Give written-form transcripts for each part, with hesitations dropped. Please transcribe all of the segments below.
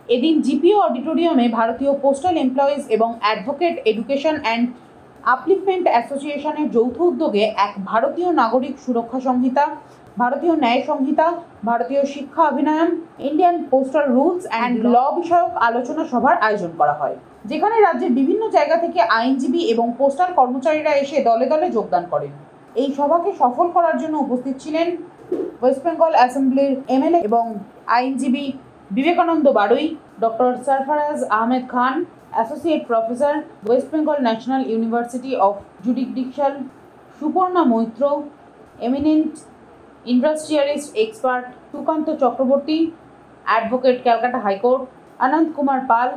এদিন জিপিও অডিটোরিয়ামে ভারতীয় পোস্টাল এমপ্লয়িজ এবং অ্যাডভোকেট এডুকেশন অ্যান্ড আপলিফমেন্ট অ্যাসোসিয়েশনের যৌথ উদ্যোগে এক ভারতীয় নাগরিক সুরক্ষা সংহিতা, ভারতীয় ন্যায় সংহিতা, ভারতীয় শিক্ষা অভিনয়ন, Indian postal rules and law বিষয়ক আলোচনা সভার আয়োজন করা হয়, যেখানে রাজ্যের বিভিন্ন জায়গা থেকে আইনজীবী এবং পোস্টাল কর্মচারীরা এসে দলে দলে যোগদান করেন। এই সভাকে সফল করার জন্য উপস্থিত ছিলেন ওয়েস্ট বেঙ্গল অ্যাসেম্বলির এমএলএ এবং আইনজীবী Vivekananda Barui, doctor Sarfaraz Ahmed Khan, associate professor, West Bengal National University of Judicial, Suparna Maitra, eminent industrialist expert Sukanta Chakraborty, advocate Calcutta High Court, Ananta Kumar Pal,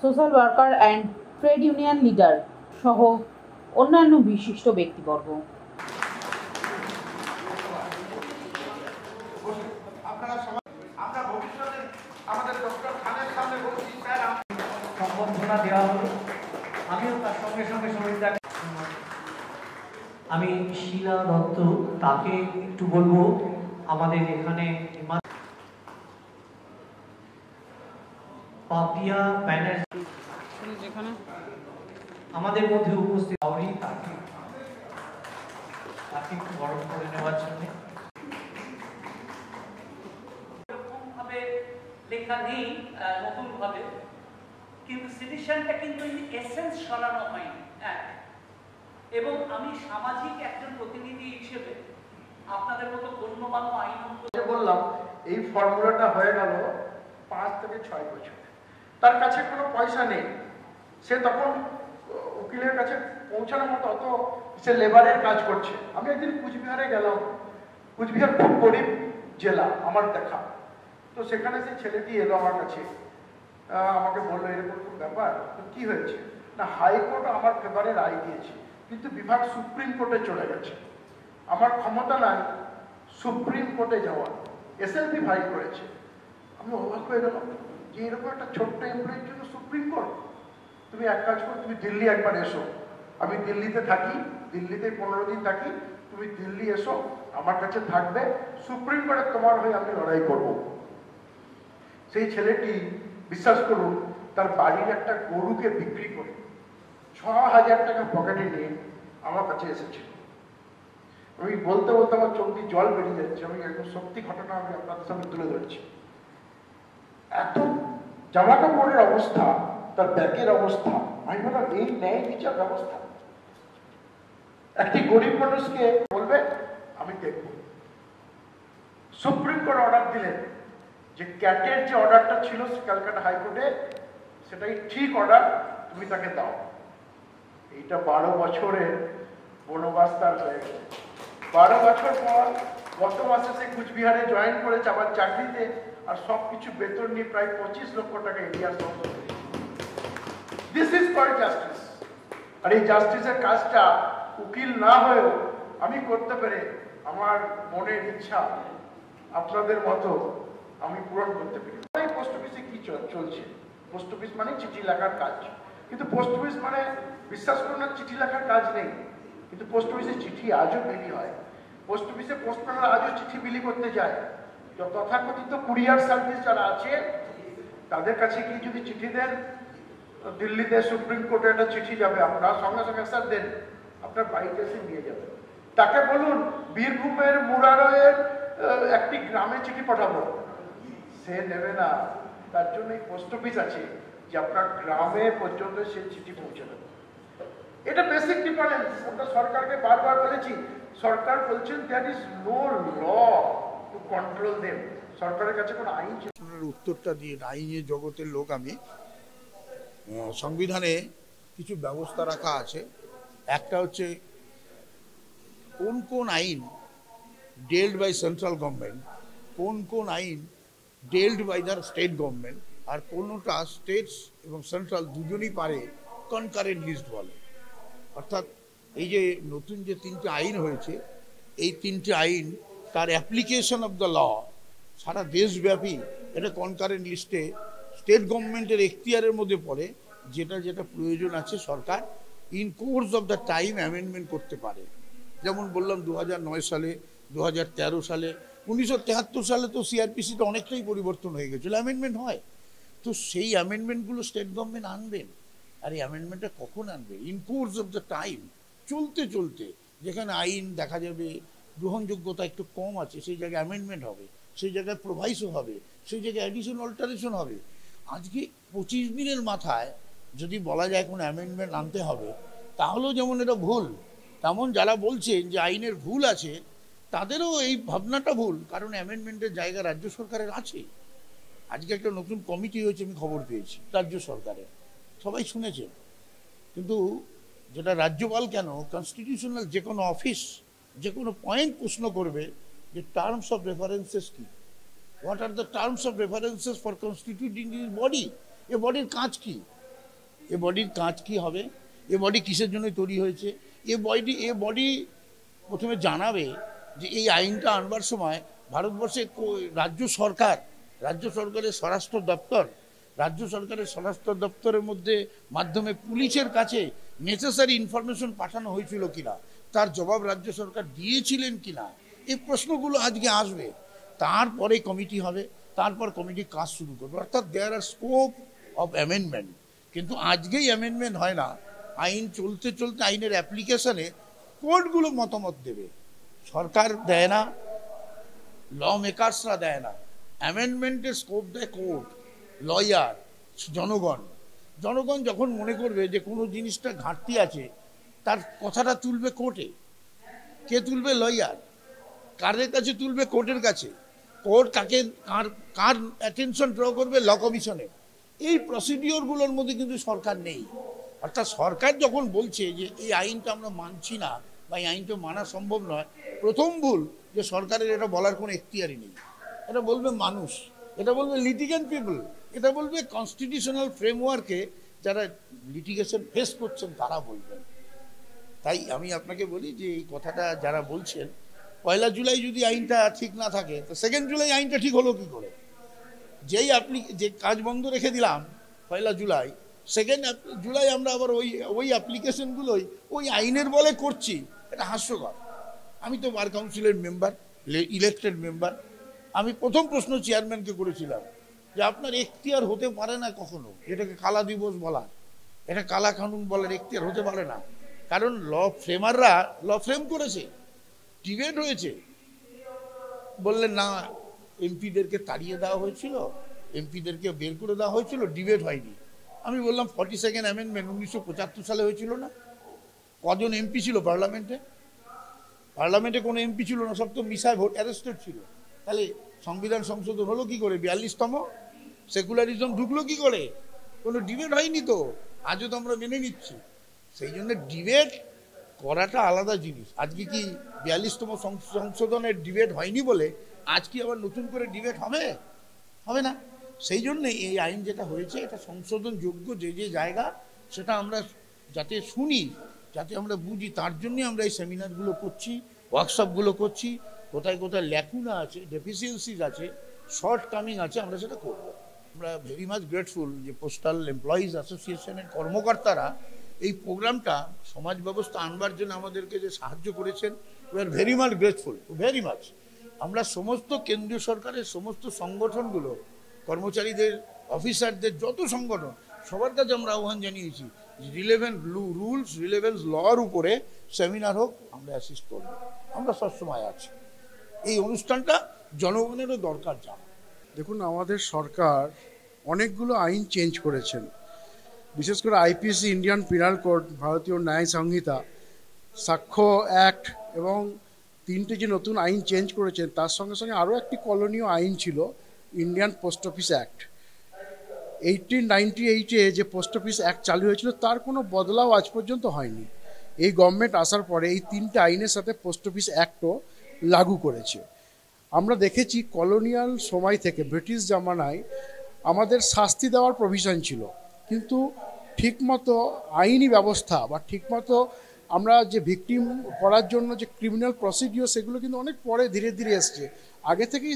social worker and trade union leader সহ অন্যান্য বিশিষ্ট ব্যক্তিবর্গ। সম্বর্ধনা দেওয়া হলো, আমিও তার সঙ্গে সঙ্গে সহযোগিতা। আমি শিলা দত্ত, তাকে একটু বলবো আমাদের এখানে পাপিয়া ব্যানার্জি যেখানে আমাদের মধ্যে উপস্থিত, তাকে একটু বরণ করে নেওয়ার জন্য। এরকমভাবে লেখা নেই নতুন ভাবে, কিন্তু সিটিশনটা কিন্তু এসেন্স সরানো হয়নি। এবং আমি সামাজিক একজন প্রতিনিধি হিসেবে আপনাদের মতো গণ্যমান্য আইন বললাম, এই ফর্মুলাটা হয়ে গেল 5 থেকে 6 বছর। তার কাছে কোনো পয়সা নেই, সে তখন উকিলের কাছে পৌঁছানোর মতো অত, সে লেবারের কাজ করছে। আমি একদিন কুচবিহারে গেলাম, কুচবিহার খুব গরিব জেলা আমার দেখা, তো সেখানে সেই ছেলেটি এলো আমার কাছে, আমাকে বললো এরকম ব্যাপার, তো কি হয়েছে না, হাইকোর্ট আমার ফেভারে রায় দিয়েছে, কিন্তু বিভাগ সুপ্রিম কোর্টে চলে গেছে, আমার ক্ষমতা নাই সুপ্রিম কোর্টে যাওয়ার, এসএলপি ফাইল করেছে। আমি অবাক হয়ে গেলাম যে এরকম একটা ছোট্ট এমপ্লয়ির জন্য সুপ্রিম কোর্ট। তুমি এক কাজ করো, তুমি দিল্লি একবার এসো, আমি দিল্লিতে থাকি, দিল্লিতে 15 দিন থাকি, তুমি দিল্লি এসো, আমার কাছে থাকবে, সুপ্রিম কোর্টে তোমার হয়ে আমি লড়াই করব। সেই ছেলেটি বিশ্বাস করুন, তার বাড়ির একটা গরুকে বিক্রি করে 6,000 টাকা পকেটে নিয়ে আমার কাছে এসেছিল। আমি বলতে বলতে আমার চোখ দিয়ে জল বেরিয়ে যাচ্ছে, আমি একদম সত্যি ঘটনা আমি আপনাদের সামনে তুলে ধরছি। এত জামা কাপড়ের অবস্থা, তার ব্যাগের অবস্থা, আমি বললাম এই ন্যায় বিচার ব্যবস্থা। একটি গরিব মানুষকে বলবে আমি দেখব। সুপ্রিম কোর্ট অর্ডার দিলেন যে ক্যাটের যে অর্ডারটা ছিল ক্যালকাটা হাইকোর্টে, সেটাই ঠিক অর্ডার, তুমি তাকে দাও। এইটা 12 বছরের বনবাস তার হয়ে গেছে। 12 বছর পর গত মাসে সে কুচবিহারে জয়েন করেছে আমার চাকরিতে, আর সবকিছু বেতন নিয়ে প্রায় 25 লক্ষ টাকা ইন্ডিয়ার সংসদ। This is called justice. আর এই জাস্টিসের কাজটা উকিল না হয়েও আমি করতে পেরে আমার মনের ইচ্ছা আপনাদের মতো আমি পূরণ করতে পারি। পোস্ট অফিসে কি চলছে? পোস্ট অফিস মানে চিঠি লেখার কাজ, কিন্তু পোস্ট অফিস মানে বিশ্বাস করুন না চিঠি লেখার কাজ নেই, কিন্তু পোস্ট অফিসে চিঠি আজও বিলি হয়। পোস্ট অফিসে পোস্টম্যানরা আজও চিঠি বিলি করতে যায়। তথাকথিত কুরিয়ার সার্ভিস যারা আছে তাদের কাছে গিয়ে যদি চিঠি দেন, দিল্লিতে সুপ্রিম কোর্টে একটা চিঠি যাবে, আপনারা সঙ্গে সঙ্গে স্যার দেন, আপনার বাড়িতে এসে নিয়ে যাবেন। তাকে বলুন বীরভূমের মুরারয়ের একটি গ্রামে চিঠি পাঠাবো, সে নেবে না। তার জন্য এই পোস্ট অফিস আছে যে আপনার গ্রামে পর্যন্ত সে চিঠি পৌঁছে দেবে। এটা বেসিক ডিফারেন্স। আমরা সরকারকে বারবার বলেছি, সরকার বলছেন there is no law to control them. সরকারের কাছে কোনো আইন। উত্তরটা দিয়ে আইনের জগতের লোক আমি। সংবিধানে কিছু ব্যবস্থা রাখা আছে। একটা হচ্ছে কোন কোন আইন ডেল্ড বাই সেন্ট্রাল গভর্নমেন্ট, কোন কোন আইন ডেল্ড বাই দ্য স্টেট গভর্নমেন্ট, আর কোনটা স্টেটস এবং সেন্ট্রাল দুজনই পারে কনকারেন্ট লিস্ট বলে। অর্থাৎ এই যে নতুন যে 3টে আইন হয়েছে, এই 3টে আইন তার অ্যাপ্লিকেশন অফ দ্য ল সারা দেশব্যাপী এটা কনকারেন্ট লিস্টে স্টেট গভর্নমেন্টের এখতিয়ারের মধ্যে পড়ে। যেটা যেটা প্রয়োজন আছে সরকার in course of the time amendment করতে পারে। যেমন বললাম 2009 সালে, 2013 সালে, 1973 সালে তো সিআরপিসিটা অনেকটাই পরিবর্তন হয়ে গেছিলো, অ্যামেন্ডমেন্ট হয়। তো সেই অ্যামেন্ডমেন্টগুলো স্টেট গভর্নমেন্ট আনবেন। আর এই অ্যামেন্ডমেন্টটা কখন আনবে? In course of the time, চলতে চলতে যেখানে আইন দেখা যাবে গ্রহণযোগ্যতা একটু কম আছে, সেই জায়গায় অ্যামেন্ডমেন্ট হবে, সেই জায়গায় প্রোভাইসও হবে, সেই জায়গায় অ্যাডিশন অল্টারেশন হবে। আজকে 25 দিনের মাথায় যদি বলা যায় কোনো অ্যামেন্ডমেন্ট আনতে হবে, তাহলেও যেমন এটা ভুল, তেমন যারা বলছেন যে আইনের ভুল আছে তাদেরও এই ভাবনাটা ভুল, কারণ অ্যামেন্ডমেন্টের জায়গা রাজ্য সরকারের আছে। আজকে একটা নতুন কমিটি হয়েছে, আমি খবর পেয়েছি রাজ্য সরকারের, সবাই শুনেছেন। কিন্তু যেটা রাজ্যপাল কেন কনস্টিটিউশনাল যে কোনো অফিস যে কোনো পয়েন্ট প্রশ্ন করবে যে টার্মস অফ রেফারেন্সেস কি, what are the terms of references for constituting this body. এ বডির কাজ কি, এ বডির কাজ কি হবে, এ বডি কিসের জন্য তৈরি হয়েছে, এ বডি প্রথমে জানাবে যে এই আইনটা আনবার সময় ভারতবর্ষে রাজ্য সরকারের স্বরাষ্ট্র দপ্তরের মধ্যে মাধ্যমে পুলিশের কাছে নেসেসারি ইনফরমেশন পাঠানো হয়েছিল কিনা, তার জবাব রাজ্য সরকার দিয়েছিলেন কিনা, এই প্রশ্নগুলো আজকে আসবে। তারপরে কমিটি হবে, তারপর কমিটি কাজ শুরু করবে, অর্থাৎ দেয়ার আর স্কোপ অফ অ্যামেন্ডমেন্ট। কিন্তু আজকেই অ্যামেন্ডমেন্ট হয় না, আইন চলতে চলতে আইনের অ্যাপ্লিকেশনে কোর্টগুলো মতামত দেবে, সরকার দেয় না, ল মেকার্সরা দেয় না। অ্যামেন্ডমেন্টের স্কোপ দেয় কোর্ট, লয়ার, জনগণ যখন মনে করবে যে কোনো জিনিসটা ঘাটতি আছে, তার কথাটা তুলবে কোর্টে। কে তুলবে? লয়ার। কারের কাছে তুলবে? কোর্টের কাছে। কোর্ট কার অ্যাটেনশন ড্র করবে? ল কমিশনে। এই প্রসিডিওরগুলোর মধ্যে কিন্তু সরকার নেই। অর্থাৎ সরকার যখন বলছে যে এই আইনটা আমরা মানছি না বা এই আইনটা মানা সম্ভব নয়, প্রথম ভুল যে সরকারের এটা বলার কোনো এখতিয়ারই নেই। এটা বলবে মানুষ, এটা বলবে লিটিগেন্ট পিপল, এটা বলবে কনস্টিটিউশনাল ফ্রেমওয়ার্কে যারা লিটিগেশন ফেস করছেন তারা বলবেন। তাই আমি আপনাকে বলি যে এই কথাটা যারা বলছেন, 1 জুলাই যদি আইনটা ঠিক না থাকে তো 2 জুলাই আইনটা ঠিক হলো কি করে? যে কাজ বন্ধ রেখে দিলাম 1 জুলাই, 2 জুলাই আমরা আবার ওই অ্যাপ্লিকেশনগুলোই ওই আইনের বলে করছি, এটা হাস্যকর। আমি তো বার কাউন্সিলের মেম্বার, ইলেক্টেড মেম্বার। আমি প্রথম প্রশ্ন চেয়ারম্যানকে করেছিলাম যে আপনার এখতিয়ার হতে পারে না কখনো এটাকে কালা দিবস বলার, এটা কালা কানুন বলার এখতিয়ার হতে পারে না। কারণ ফ্রেমাররা ফ্রেম করেছে, ডিবেট হয়েছে। বললেন না, এমপিদেরকে তাড়িয়ে দেওয়া হয়েছিল, এমপিদেরকে বের করে দেওয়া হয়েছিল, ডিবেট হয়নি। আমি বললাম 42nd অ্যামেন্ডমেন্ট 1975 সালে হয়েছিল না? কজন এমপি ছিল পার্লামেন্টে কোনো এমপি ছিল না, সব তো মিসায় ভোট অ্যারেস্টেড ছিল। তাহলে সংবিধান সংশোধন হলো কি করে? 42তম সেকুলারিজম ঢুকলো কি করে? কোনো ডিবেট হয়নি তো, আজও তো আমরা মেনে নিচ্ছি। সেই জন্য ডিবেট করাটা আলাদা জিনিস। আজকে কি 42তম সংশোধনের ডিবেট হয়নি বলে আজ কি আবার নতুন করে ডিবেট হবে না? সেই জন্যে এই আইন যেটা হয়েছে এটা সংশোধনযোগ্য যে জায়গা সেটা আমরা যাতে শুনি, যাতে আমরা বুঝি, তার জন্যে আমরা এই সেমিনারগুলো করছি, ওয়ার্কশপগুলো করছি। কোথায় কোথায় ল্যাকুনা আছে, ডেফিসিয়েন্সিজ আছে, শর্ট কামিং আছে, আমরা সেটা করব। আমরা ভেরি মাচ গ্রেটফুল যে পোস্টাল এমপ্লয়িজ অ্যাসোসিয়েশনের কর্মকর্তারা এই প্রোগ্রামটা সমাজ ব্যবস্থা আনবার জন্য আমাদেরকে যে সাহায্য করেছেন, we are very much grateful, very much. আমরা সমস্ত কেন্দ্রীয় সরকারের সমস্ত সংগঠনগুলো, কর্মচারীদের, অফিসারদের যত সংগঠন, সবার কাছে আমরা আহ্বান জানিয়েছি রিলেভেন্ট রুলস, রিলেভেন্স লর উপরে সেমিনার হোক, আমরা অ্যাসিস্ট করব। আমরা সবসময় আছি। এই অনুষ্ঠানটা জনগণেরও দরকার জানা। দেখুন, আমাদের সরকার অনেকগুলো আইন চেঞ্জ করেছেন, বিশেষ করে আইপিসি, ইন্ডিয়ান পিনাল কোড, ভারতীয় ন্যায় সংহিতা, সাক্ষ্য অ্যাক্ট এবং 3টে যে নতুন আইন চেঞ্জ করেছেন, তার সঙ্গে সঙ্গে আরও একটি কলোনীয় আইন ছিল, ইন্ডিয়ান পোস্ট অফিস অ্যাক্ট। 1898-এ যে পোস্ট অফিস অ্যাক্ট চালু হয়েছিল তার কোনো বদলাও আজ পর্যন্ত হয়নি। এই গভর্নমেন্ট আসার পরে এই 3টে আইনের সাথে পোস্ট অফিস অ্যাক্টও লাগু করেছে। আমরা দেখেছি কলোনিয়াল সময় থেকে, ব্রিটিশ জামানায় আমাদের শাস্তি দেওয়ার প্রভিশন ছিল, কিন্তু ঠিকমতো আইনি ব্যবস্থা বা ঠিকমতো আমরা যে ভিকটিম করার জন্য যে ক্রিমিনাল প্রসিডিওর, সেগুলো কিন্তু অনেক পরে ধীরে ধীরে এসছে। আগে থেকেই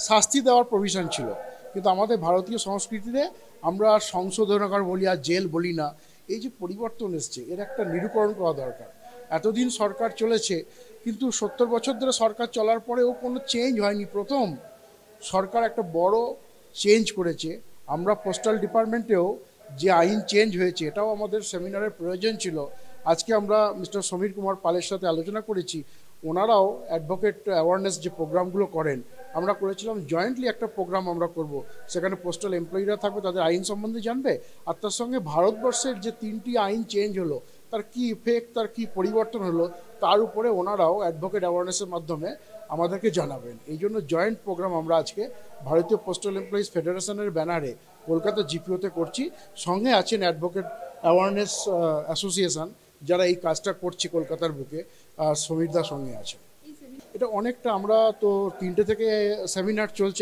শাস্তি দেওয়ার প্রভিশন ছিল, কিন্তু আমাদের ভারতীয় সংস্কৃতিতে আমরা সংশোধনাগার বলি আর জেল বলি না। এই যে পরিবর্তন এসছে, এর একটা নিরূপণ করা দরকার। এতদিন সরকার চলেছে, কিন্তু 70 বছর ধরে সরকার চলার পরেও কোনো চেঞ্জ হয়নি। প্রথম সরকার একটা বড় চেঞ্জ করেছে, আমরা পোস্টাল ডিপার্টমেন্টেও যে আইন চেঞ্জ হয়েছে এটাও আমাদের সেমিনারের প্রয়োজন ছিল। আজকে আমরা মিস্টার সমীর কুমার পালের সাথে আলোচনা করেছি, ওনারাও অ্যাডভোকেট অ্যাওয়ারনেস যে প্রোগ্রামগুলো করেন, আমরা করেছিলাম জয়েন্টলি একটা প্রোগ্রাম আমরা করব, সেখানে পোস্টাল এমপ্লয়িরা থাকবে, তাদের আইন সম্বন্ধে জানবে, আর তার সঙ্গে ভারতবর্ষের যে 3টি আইন চেঞ্জ হলো তার কি ইফেক্ট, তার কি পরিবর্তন হলো, তার উপরে ওনারাও অ্যাডভোকেট অ্যাওয়ারনেসের মাধ্যমে আমাদেরকে জানাবেন। এই জন্য জয়েন্ট প্রোগ্রাম আমরা আজকে ভারতীয় পোস্টাল এমপ্লয়িজ ফেডারেশনের ব্যানারে কলকাতা জিপিওতে করছি। সঙ্গে আছেন অ্যাডভোকেট অ্যাওয়ারনেস অ্যাসোসিয়েশন, যারা এই কাজটা করছে কলকাতার বুকে, সমীরদার সঙ্গে আছে। এটা অনেকটা, আমরা তো 3টে থেকে সেমিনার চলছে,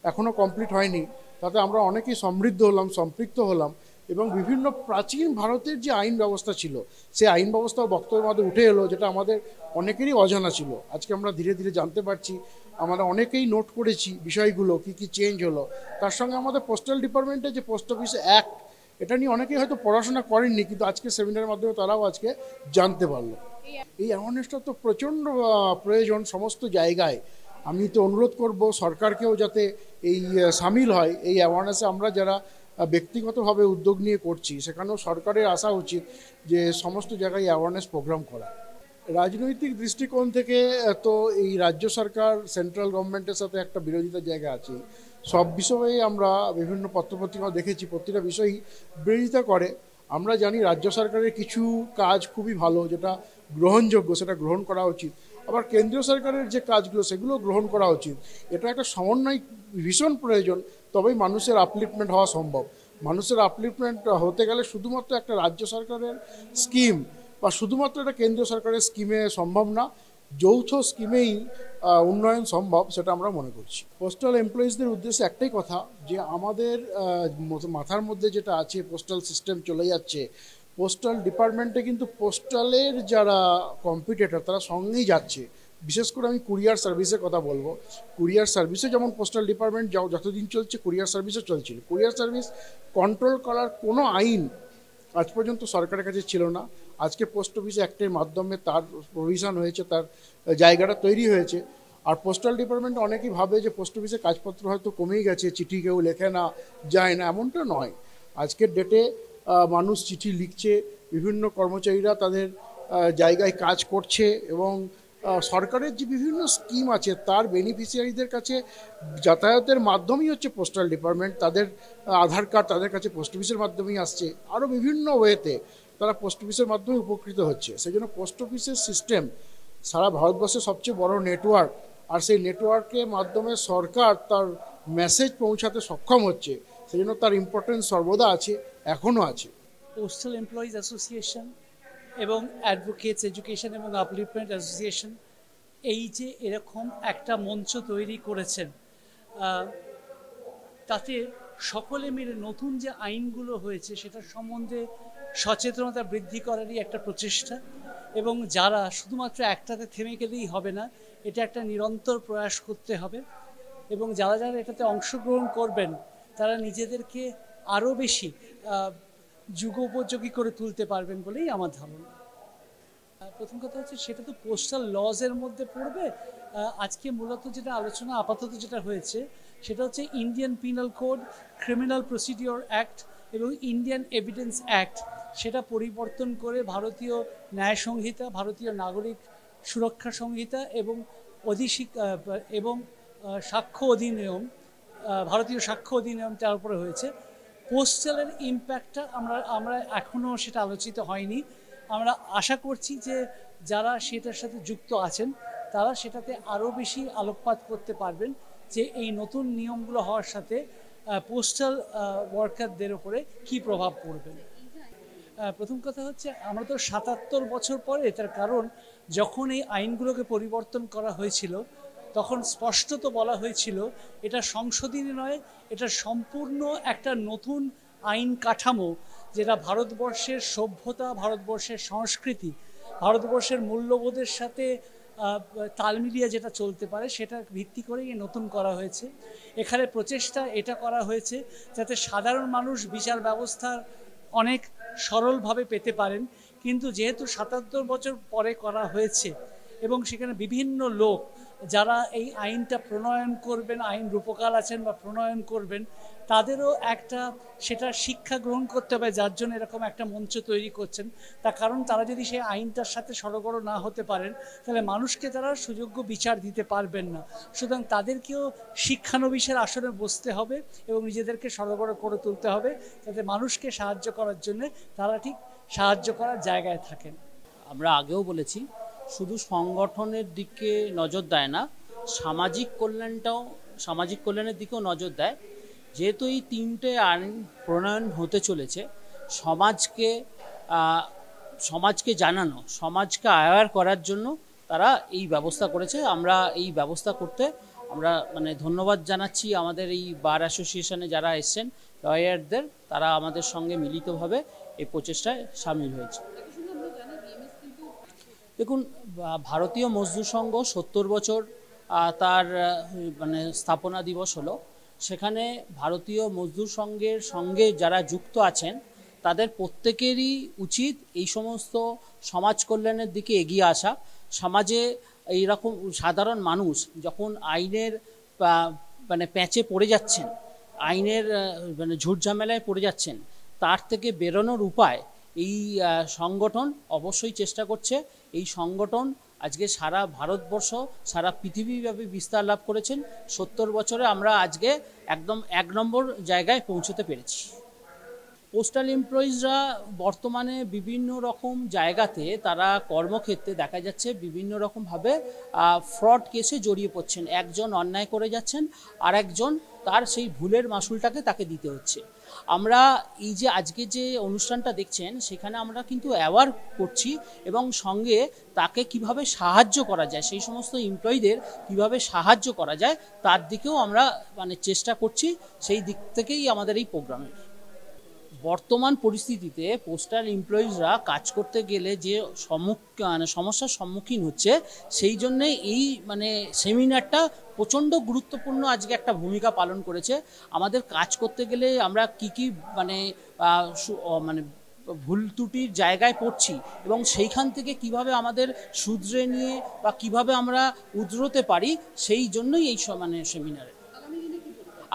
এখনও কমপ্লিট হয়নি, তাতে আমরা অনেকেই সমৃদ্ধ হলাম, সম্পৃক্ত হলাম, এবং বিভিন্ন প্রাচীন ভারতের যে আইন ব্যবস্থা ছিল সেই আইন ব্যবস্থাও বক্তব্যের মধ্যে উঠে এলো, যেটা আমাদের অনেকেরই অজানা ছিল। আজকে আমরা ধীরে ধীরে জানতে পারছি, আমরা অনেকেই নোট করেছি বিষয়গুলো কী কী চেঞ্জ হলো। তার সঙ্গে আমাদের পোস্টাল ডিপার্টমেন্টের যে পোস্ট অফিস অ্যাক্ট, এটা নিয়ে অনেকেই হয়তো পড়াশোনা করেননি, কিন্তু আজকে সেমিনারের মাধ্যমে তারাও আজকে জানতে পারলো। এই অ্যাওয়ারনেসটা তো প্রচণ্ড প্রয়োজন সমস্ত জায়গায়। আমি তো অনুরোধ করব সরকারকেও যাতে এই সামিল হয় এই অ্যাওয়ারনেসে। আমরা যারা ব্যক্তিগতভাবে উদ্যোগ নিয়ে করছি, সেখানেও সরকারের আসা উচিত যে সমস্ত জায়গায় অ্যাওয়ারনেস প্রোগ্রাম করা। রাজনৈতিক দৃষ্টিকোণ থেকে তো এই রাজ্য সরকার সেন্ট্রাল গভর্নমেন্টের সাথে একটা বিরোধিতার জায়গা আছে। সব বিষয়ে আমরা বিভিন্ন পত্রপত্রিকা দেখেছি, প্রতিটা বিষয়ই বিরোধিতা করে। আমরা জানি রাজ্য সরকারের কিছু কাজ খুবই ভালো, যেটা গ্রহণযোগ্য, সেটা গ্রহণ করা উচিত। আবার কেন্দ্রীয় সরকারের যে কাজগুলো সেগুলো গ্রহণ করা উচিত। এটা একটা সমন্বয় ভীষণ প্রয়োজন, তবেই মানুষের আপলিফমেন্ট হওয়া সম্ভব। মানুষের আপলিফমেন্ট হতে গেলে শুধুমাত্র একটা রাজ্য সরকারের স্কিম বা শুধুমাত্র একটা কেন্দ্রীয় সরকারের স্কিমে সম্ভব না, যৌথ স্কিমেই উন্নয়ন সম্ভব, সেটা আমরা মনে করছি। পোস্টাল এমপ্লয়িজদের উদ্দেশ্যে একটাই কথা, যে আমাদের মাথার মধ্যে যেটা আছে, পোস্টাল সিস্টেম চলে যাচ্ছে, পোস্টাল ডিপার্টমেন্টে কিন্তু পোস্টালের যারা কম্পিটিটর তারা সঙ্গেই যাচ্ছে। বিশেষ করে আমি কুরিয়ার সার্ভিসের কথা বলবো। কুরিয়ার সার্ভিসে যেমন পোস্টাল ডিপার্টমেন্ট যতদিন চলছে, কুরিয়ার সার্ভিসও চলছিল। কুরিয়ার সার্ভিস কন্ট্রোল করার কোনো আইন আজ পর্যন্ত সরকারের কাছে ছিল না। আজকে পোস্ট অফিস অ্যাক্টের মাধ্যমে তার প্রভিশন হয়েছে, তার জায়গাটা তৈরি হয়েছে। আর পোস্টাল ডিপার্টমেন্ট অনেকেই ভাবে যে পোস্ট অফিসে কাজপত্র হয়তো কমেই গেছে, চিঠি কেউ লেখে না, যায় না, এমনটা নয়। আজকের ডেটে মানুষ চিঠি লিখছে, বিভিন্ন কর্মচারীরা তাদের জায়গায় কাজ করছে, এবং সরকারের যে বিভিন্ন স্কিম আছে তার বেনিফিশিয়ারিদের কাছে যাতায়াতের মাধ্যমেই হচ্ছে পোস্টাল ডিপার্টমেন্ট। তাদের আধার কার্ড তাদের কাছে পোস্ট অফিসের মাধ্যমেই আসছে, আরও বিভিন্ন ওয়েতে তারা পোস্ট অফিসের মাধ্যমে উপকৃত হচ্ছে। সেই জন্য পোস্ট অফিসের সিস্টেম সারা ভারতবর্ষের সবচেয়ে বড় নেটওয়ার্ক, আর সেই নেটওয়ার্কের মাধ্যমে সরকার তার মেসেজ পৌঁছাতে সক্ষম হচ্ছে। সেই জন্য তার ইম্পর্টেন্স সর্বদা আছে, এখনও আছে। পোস্টাল এমপ্লয়িজ অ্যাসোসিয়েশন এবং অ্যাডভোকেটস এডুকেশন এবং আপলিফমেন্ট অ্যাসোসিয়েশন এই যে এরকম একটা মঞ্চ তৈরি করেছেন, তাতে সকলে মিলে নতুন যে আইনগুলো হয়েছে সেটার সম্বন্ধে সচেতনতা বৃদ্ধি করারই একটা প্রচেষ্টা। এবং যারা শুধুমাত্র একটাতে থেমে গেলেই হবে না, এটা একটা নিরন্তর প্রয়াস করতে হবে। এবং যারা যারা এটাতে অংশগ্রহণ করবেন তারা নিজেদেরকে আরও বেশি যুগোপযোগী করে তুলতে পারবেন বলেই আমার ধারণা। প্রথম কথা হচ্ছে সেটা তো পোস্টাল লজের মধ্যে পড়বে। আজকে মূলত যেটা আলোচনা আপাতত যেটা হয়েছে সেটা হচ্ছে Indian penal code, criminal procedure act এবং ইন্ডিয়ান এভিডেন্স অ্যাক্ট, সেটা পরিবর্তন করে ভারতীয় ন্যায় সংহিতা, ভারতীয় নাগরিক সুরক্ষা সংহিতা এবং সাক্ষ্য অধিনিয়ম, ভারতীয় সাক্ষ্য অধিনিয়মটার উপরে হয়েছে। পোস্টালের ইম্প্যাক্টটা আমরা এখনও সেটা আলোচিত হয়নি। আমরা আশা করছি যে যারা সেটার সাথে যুক্ত আছেন তারা সেটাতে আরও বেশি আলোকপাত করতে পারবেন যে এই নতুন নিয়মগুলো হওয়ার সাথে পোস্টাল ওয়ার্কারদের উপরে কী প্রভাব পড়বে। প্রথম কথা হচ্ছে আমরা তো ৭৭ বছর পরে, তার কারণ যখন এই আইনগুলোকে পরিবর্তন করা হয়েছিল তখন স্পষ্টত বলা হয়েছিল এটা সংশোধনী নয়, এটা সম্পূর্ণ একটা নতুন আইন কাঠামো, যেটা ভারতবর্ষের সভ্যতা, ভারতবর্ষের সংস্কৃতি, ভারতবর্ষের মূল্যবোধের সাথে তাল মিলিয়ে যেটা চলতে পারে সেটা ভিত্তি করেই নতুন করা হয়েছে। এখানে প্রচেষ্টা এটা করা হয়েছে যাতে সাধারণ মানুষ বিচার ব্যবস্থার অনেক সরলভাবে পেতে পারেন। কিন্তু যেহেতু ৭৭ বছর পরে করা হয়েছে এবং সেখানে বিভিন্ন লোক যারা এই আইনটা প্রণয়ন করবেন, আইন রূপকার আছেন বা প্রণয়ন করবেন, তাদেরও একটা সেটা শিক্ষা গ্রহণ করতে হবে, যার জন্য এরকম একটা মঞ্চ তৈরি করছেন। তার কারণ তারা যদি সেই আইনটার সাথে সড়গড় না হতে পারেন, তাহলে মানুষকে তারা সুযোগ্য বিচার দিতে পারবেন না। সুতরাং তাদেরকেও শিক্ষানবিশের আসনে বসতে হবে এবং নিজেদেরকে সড়গড় করে তুলতে হবে, যাতে মানুষকে সাহায্য করার জন্য তারা ঠিক সাহায্য করার জায়গায় থাকেন। আমরা আগেও বলেছি, শুধু সংগঠনের দিকে নজর দেয় না, সামাজিক কল্যাণের দিকেও নজর দেয়। যেহেতু এই 3টে আইন প্রণয়ন হতে চলেছে, সমাজকে জানানো, সমাজকে অ্যাওয়্যার করার জন্য তারা এই ব্যবস্থা করেছে। আমরা এই ব্যবস্থা করতে আমরা ধন্যবাদ জানাচ্ছি আমাদের এই বার অ্যাসোসিয়েশনে যারা এসছেন, লয়ারদের, তারা আমাদের সঙ্গে মিলিতভাবে এই প্রচেষ্টায় সামিল হয়েছে। দেখুন, ভারতীয় মজদুর সংঘ 70 বছর তার স্থাপনা দিবস হলো। সেখানে ভারতীয় মজদুর সংঘের সঙ্গে যারা যুক্ত আছেন, তাদের প্রত্যেকেরই উচিত এই সমস্ত সমাজ কল্যাণের দিকে এগিয়ে আসা। সমাজে এইরকম সাধারণ মানুষ যখন আইনের প্যাঁচে পড়ে যাচ্ছেন, আইনের ঝুটঝামেলায় পড়ে যাচ্ছেন, তার থেকে বেরোনোর উপায় এই সংগঠন অবশ্যই চেষ্টা করছে। এই সংগঠন আজকে সারা ভারতবর্ষ, সারা পৃথিবীব্যাপী বিস্তার লাভ করেছেন। 70 বছরে আমরা আজকে একদম 1 নম্বর জায়গায় পৌঁছতে পেরেছি। পোস্টাল এমপ্লয়িজরা বর্তমানে বিভিন্ন রকম জায়গাতে, তারা কর্মক্ষেত্রে দেখা যাচ্ছে বিভিন্ন রকমভাবে ফ্রড কেসে জড়িয়ে পড়ছেন। একজন অন্যায় করে যাচ্ছেন, আর একজন তার সেই ভুলের মাসুলটাকে তাকে দিতে হচ্ছে। আমরা এই যে আজকে যে অনুষ্ঠানটা দেখছেন, সেখানে আমরা কিন্তু অ্যাওয়ার করছি এবং সঙ্গে তাকে কিভাবে সাহায্য করা যায়, সেই সমস্ত এমপ্লয়িদের কিভাবে সাহায্য করা যায়, তার দিকেও আমরা চেষ্টা করছি। সেই দিক থেকেই আমাদের এই প্রোগ্রামের। বর্তমান পরিস্থিতিতে পোস্টাল এমপ্লয়িজরা কাজ করতে গেলে যে সমস্যার সম্মুখীন হচ্ছে, সেই জন্যে এই সেমিনারটা প্রচণ্ড গুরুত্বপূর্ণ আজকে একটা ভূমিকা পালন করেছে। আমাদের কাজ করতে গেলে আমরা কি ভুল ত্রুটির জায়গায় পড়ছি এবং সেইখান থেকে কিভাবে আমাদের শুধরে নিয়ে বা কিভাবে আমরা উধরতে পারি, সেই জন্যই এই সেমিনারে।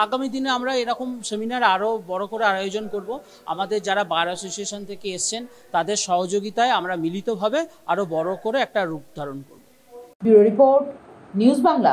আগামী দিনে আমরা এরকম সেমিনার আরও বড় করে আয়োজন করব। আমাদের যারা বার অ্যাসোসিয়েশন থেকে এসছেন, তাদের সহযোগিতায় আমরা মিলিতভাবে আরও বড় করে একটা রূপ ধারণ করব। Bureau report, news Bangla.